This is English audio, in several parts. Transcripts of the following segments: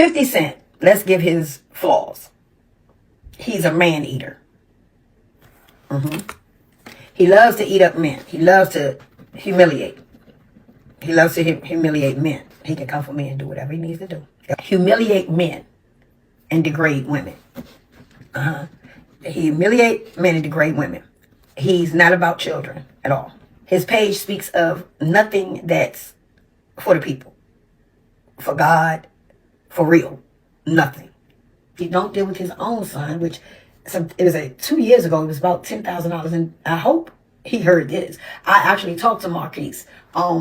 50 Cent, let's give his flaws. He's a man-eater. He loves to eat up men. He loves to humiliate. He loves to humiliate men. He can come for me and do whatever he needs to do. Humiliate men and degrade women. He humiliate men and degrade women. He's not about children at all. His page speaks of nothing that's for the people, for God, for real, nothing. He don't deal with his own son, which it was 2 years ago. It was about $10,000, and I hope he heard this. I actually talked to Marquise.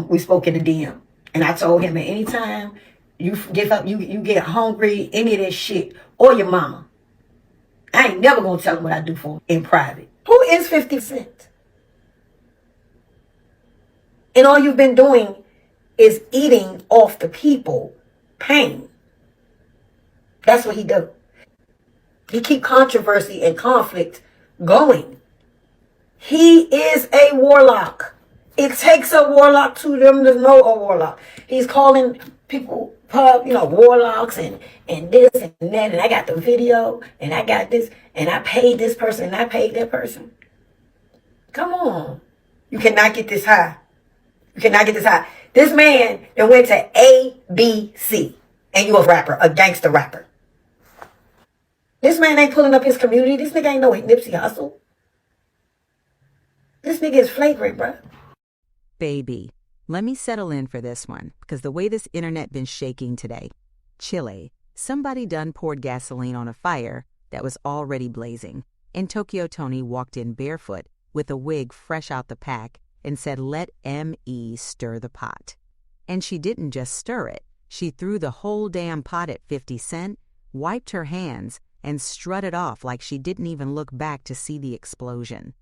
We spoke in the DM, and I told him at any time you get up, you get hungry, any of that shit, or your mama, I ain't never gonna tell him what I do for him in private. Who is 50 Cent? And all you've been doing is eating off the people pain. That's what he does. He keep controversy and conflict going. He is a warlock. It takes a warlock to them to know a warlock. He's calling people, warlocks and this and that. And I got the video and I got this and I paid this person and I paid that person. Come on. You cannot get this high. You cannot get this high. This man that went to ABC and you a rapper, a gangster rapper. This man ain't pulling up his community. This nigga ain't no Nipsey Hussle. This nigga is flagrant, bruh. Baby, let me settle in for this one, because the way this internet been shaking today. Chile, somebody done poured gasoline on a fire that was already blazing, and Tokyo Toni walked in barefoot with a wig fresh out the pack and said, "Let M.E. stir the pot." And she didn't just stir it. She threw the whole damn pot at 50 Cent, wiped her hands, and strutted off like she didn't even look back to see the explosion.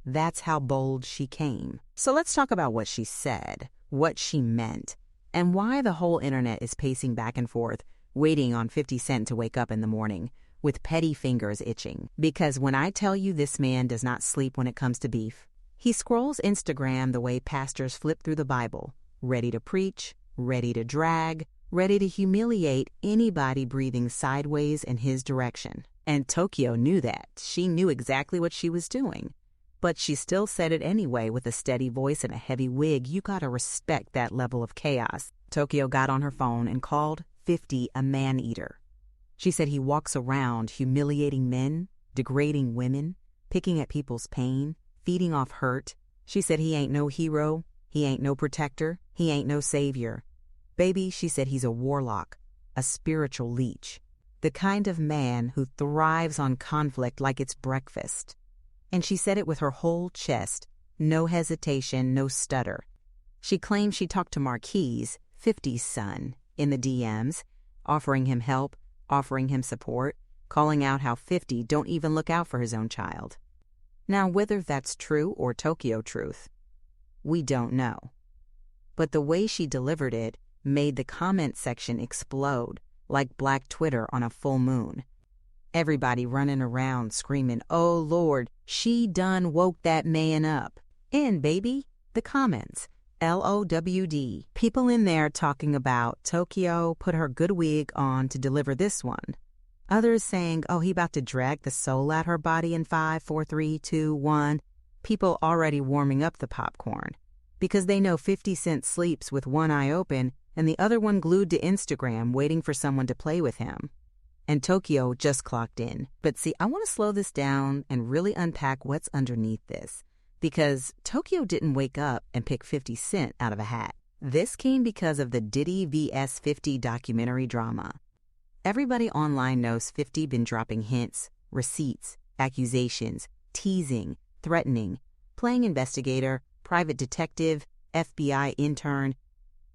That's how bold she came. So let's talk about what she said, what she meant, and why the whole internet is pacing back and forth, waiting on 50 Cent to wake up in the morning, with petty fingers itching. Because when I tell you this man does not sleep when it comes to beef, he scrolls Instagram the way pastors flip through the Bible, ready to preach, ready to drag, ready to humiliate anybody breathing sideways in his direction. And Tokyo knew that. She knew exactly what she was doing. But she still said it anyway with a steady voice and a heavy wig. You gotta respect that level of chaos. Tokyo got on her phone and called 50 a man-eater. She said he walks around humiliating men, degrading women, picking at people's pain, feeding off hurt. She said he ain't no hero, he ain't no protector, he ain't no savior. Baby, she said he's a warlock, a spiritual leech, the kind of man who thrives on conflict like it's breakfast. And she said it with her whole chest, no hesitation, no stutter. She claimed she talked to Marquise, 50's son, in the DMs, offering him help, offering him support, calling out how 50 don't even look out for his own child. Now, whether that's true or Tokyo truth, we don't know. But the way she delivered it made the comment section explode like Black Twitter on a full moon. Everybody running around screaming, "Oh Lord, she done woke that man up." And baby, the comments, LOWD. People in there talking about Tokyo put her good wig on to deliver this one. Others saying, oh, he about to drag the soul out her body in 5, 4, 3, 2, 1. People already warming up the popcorn because they know 50 Cent sleeps with one eye open and the other one glued to Instagram waiting for someone to play with him. And Tokyo just clocked in. But see, I want to slow this down and really unpack what's underneath this, because Tokyo didn't wake up and pick 50 Cent out of a hat. This came because of the Diddy vs 50 documentary drama. Everybody online knows 50 been dropping hints, receipts, accusations, teasing, threatening, playing investigator, private detective, FBI intern,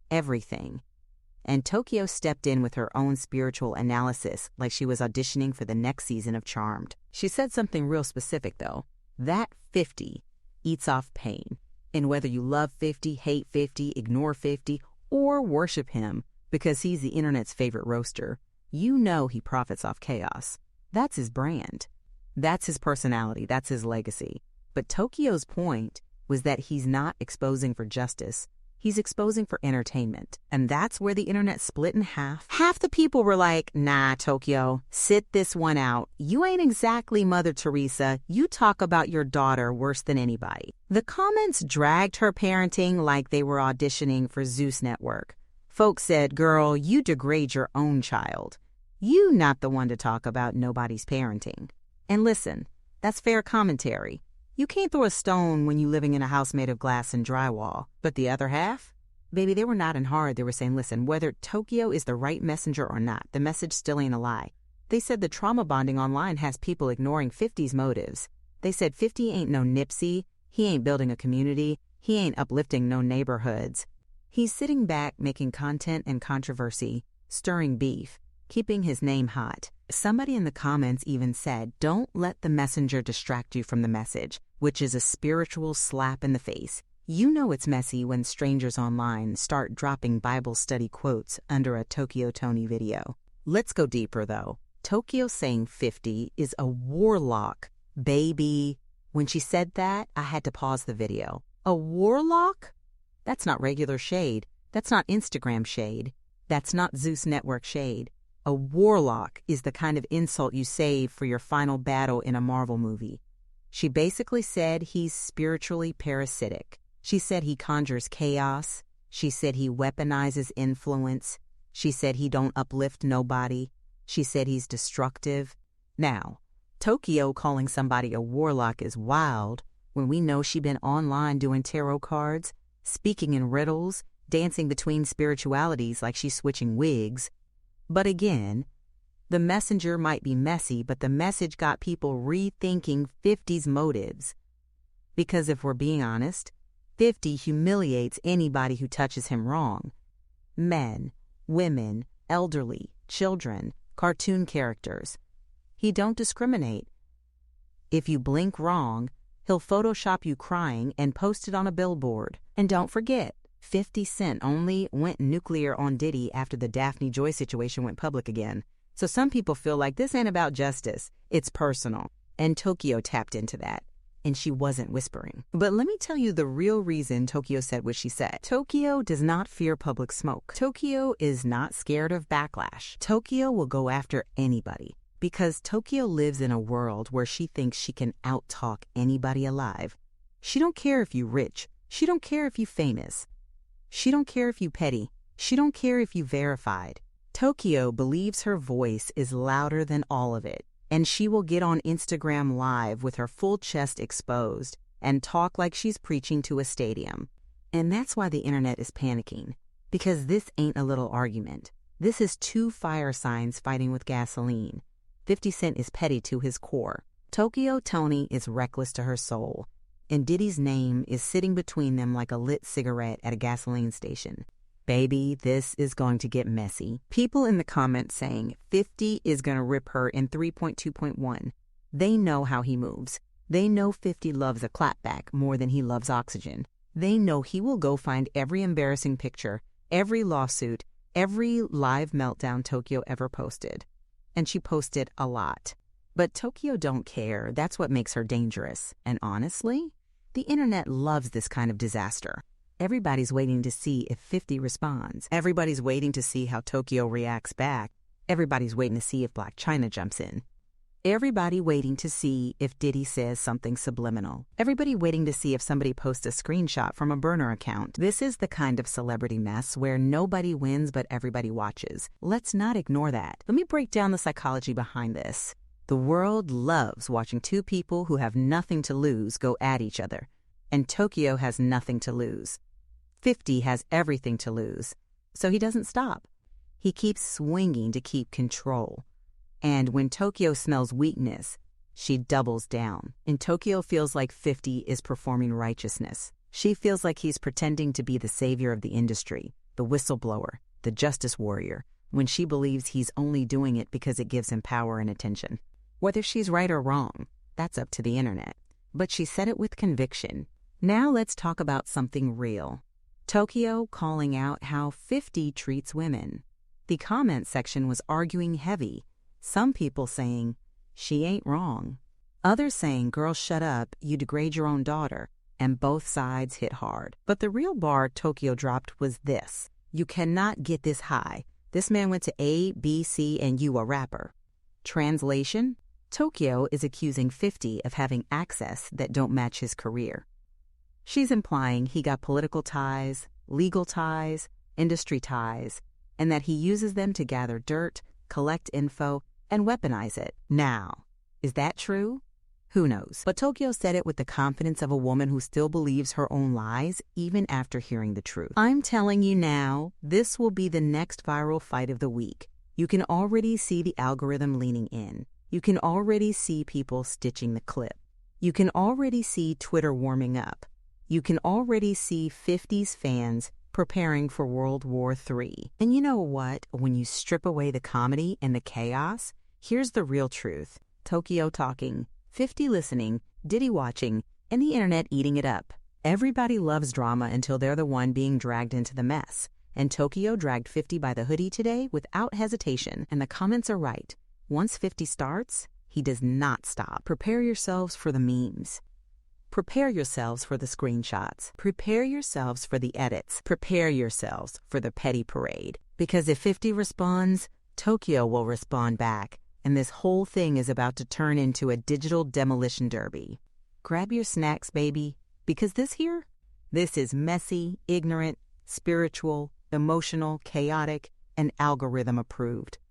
everything. And Tokyo stepped in with her own spiritual analysis like she was auditioning for the next season of Charmed. She said something real specific, though. That 50 eats off pain. And whether you love 50, hate 50, ignore 50, or worship him because he's the internet's favorite roaster, you know he profits off chaos. That's his brand. That's his personality. That's his legacy. But Tokyo's point was that he's not exposing for justice. He's exposing for entertainment. And that's where the internet split in half. Half the people were like, nah, Tokyo, sit this one out. You ain't exactly Mother Teresa. You talk about your daughter worse than anybody. The comments dragged her parenting like they were auditioning for Zeus Network. Folks said, girl, you degrade your own child. You not the one to talk about nobody's parenting. And listen, that's fair commentary. You can't throw a stone when you're living in a house made of glass and drywall. But the other half? Baby, they were nodding hard. They were saying, listen, whether Tokyo is the right messenger or not, the message still ain't a lie. They said the trauma bonding online has people ignoring 50's motives. They said 50 ain't no Nipsey. He ain't building a community. He ain't uplifting no neighborhoods. He's sitting back making content and controversy, stirring beef, keeping his name hot. Somebody in the comments even said, don't let the messenger distract you from the message, which is a spiritual slap in the face. You know it's messy when strangers online start dropping Bible study quotes under a Tokyo Toni video. Let's go deeper, though. Tokyo saying 50 is a warlock, baby. When she said that, I had to pause the video. A warlock? That's not regular shade. That's not Instagram shade. That's not Zeus Network shade. A warlock is the kind of insult you save for your final battle in a Marvel movie. She basically said he's spiritually parasitic. She said he conjures chaos. She said he weaponizes influence. She said he don't uplift nobody. She said he's destructive. Now, Tokyo calling somebody a warlock is wild when we know she been online doing tarot cards, speaking in riddles, dancing between spiritualities like she's switching wigs. But again, the messenger might be messy, but the message got people rethinking 50's motives. Because if we're being honest, 50 humiliates anybody who touches him wrong. Men, women, elderly, children, cartoon characters. He don't discriminate. If you blink wrong, he'll Photoshop you crying and post it on a billboard. And don't forget, 50 Cent only went nuclear on Diddy after the Daphne Joy situation went public again. So some people feel like this ain't about justice, it's personal. And Tokyo tapped into that. And she wasn't whispering. But let me tell you the real reason Tokyo said what she said. Tokyo does not fear public smoke. Tokyo is not scared of backlash. Tokyo will go after anybody. Because Tokyo lives in a world where she thinks she can out-talk anybody alive. She don't care if you rich. She don't care if you famous. She don't care if you petty. She don't care if you verified. Tokyo believes her voice is louder than all of it, and she will get on Instagram Live with her full chest exposed and talk like she's preaching to a stadium. And that's why the internet is panicking, because this ain't a little argument. This is two fire signs fighting with gasoline. 50 Cent is petty to his core. Tokyo Toni is reckless to her soul. And Diddy's name is sitting between them like a lit cigarette at a gasoline station. Baby, this is going to get messy. People in the comments saying 50 is going to rip her in 3.2.1. They know how he moves. They know 50 loves a clapback more than he loves oxygen. They know he will go find every embarrassing picture, every lawsuit, every live meltdown Tokyo ever posted. And she posted a lot. But Tokyo don't care. That's what makes her dangerous. And honestly, the internet loves this kind of disaster. Everybody's waiting to see if 50 responds. Everybody's waiting to see how Tokyo reacts back. Everybody's waiting to see if Black China jumps in. Everybody waiting to see if Diddy says something subliminal. Everybody waiting to see if somebody posts a screenshot from a burner account. This is the kind of celebrity mess where nobody wins but everybody watches. Let's not ignore that. Let me break down the psychology behind this. The world loves watching two people who have nothing to lose go at each other. And Tokyo has nothing to lose. 50 has everything to lose. So he doesn't stop. He keeps swinging to keep control. And when Tokyo smells weakness, she doubles down. And Tokyo feels like 50 is performing righteousness. She feels like he's pretending to be the savior of the industry, the whistleblower, the justice warrior, when she believes he's only doing it because it gives him power and attention. Whether she's right or wrong, that's up to the internet. But she said it with conviction. Now let's talk about something real. Tokyo calling out how 50 treats women. The comment section was arguing heavy. Some people saying, she ain't wrong. Others saying, girl, shut up, you degrade your own daughter. and both sides hit hard. But the real bar Tokyo dropped was this: you cannot get this high. This man went to A, B, C, and you a rapper. Translation: Tokyo is accusing 50 of having access that don't match his career. She's implying he got political ties, legal ties, industry ties, and that he uses them to gather dirt, collect info, and weaponize it. Now, is that true? Who knows? But Tokyo said it with the confidence of a woman who still believes her own lies even after hearing the truth. I'm telling you now, this will be the next viral fight of the week. You can already see the algorithm leaning in. You can already see people stitching the clip. You can already see Twitter warming up. You can already see 50s fans preparing for World War III. And you know what? When you strip away the comedy and the chaos, here's the real truth. Tokyo talking, 50 listening, Diddy watching, and the internet eating it up. Everybody loves drama until they're the one being dragged into the mess. And Tokyo dragged 50 by the hoodie today without hesitation. And the comments are right. Once 50 starts, he does not stop. Prepare yourselves for the memes. Prepare yourselves for the screenshots. Prepare yourselves for the edits. Prepare yourselves for the petty parade. Because if 50 responds, Tokyo will respond back. And this whole thing is about to turn into a digital demolition derby. Grab your snacks, baby, because this is messy, ignorant, spiritual, emotional, chaotic, and algorithm approved.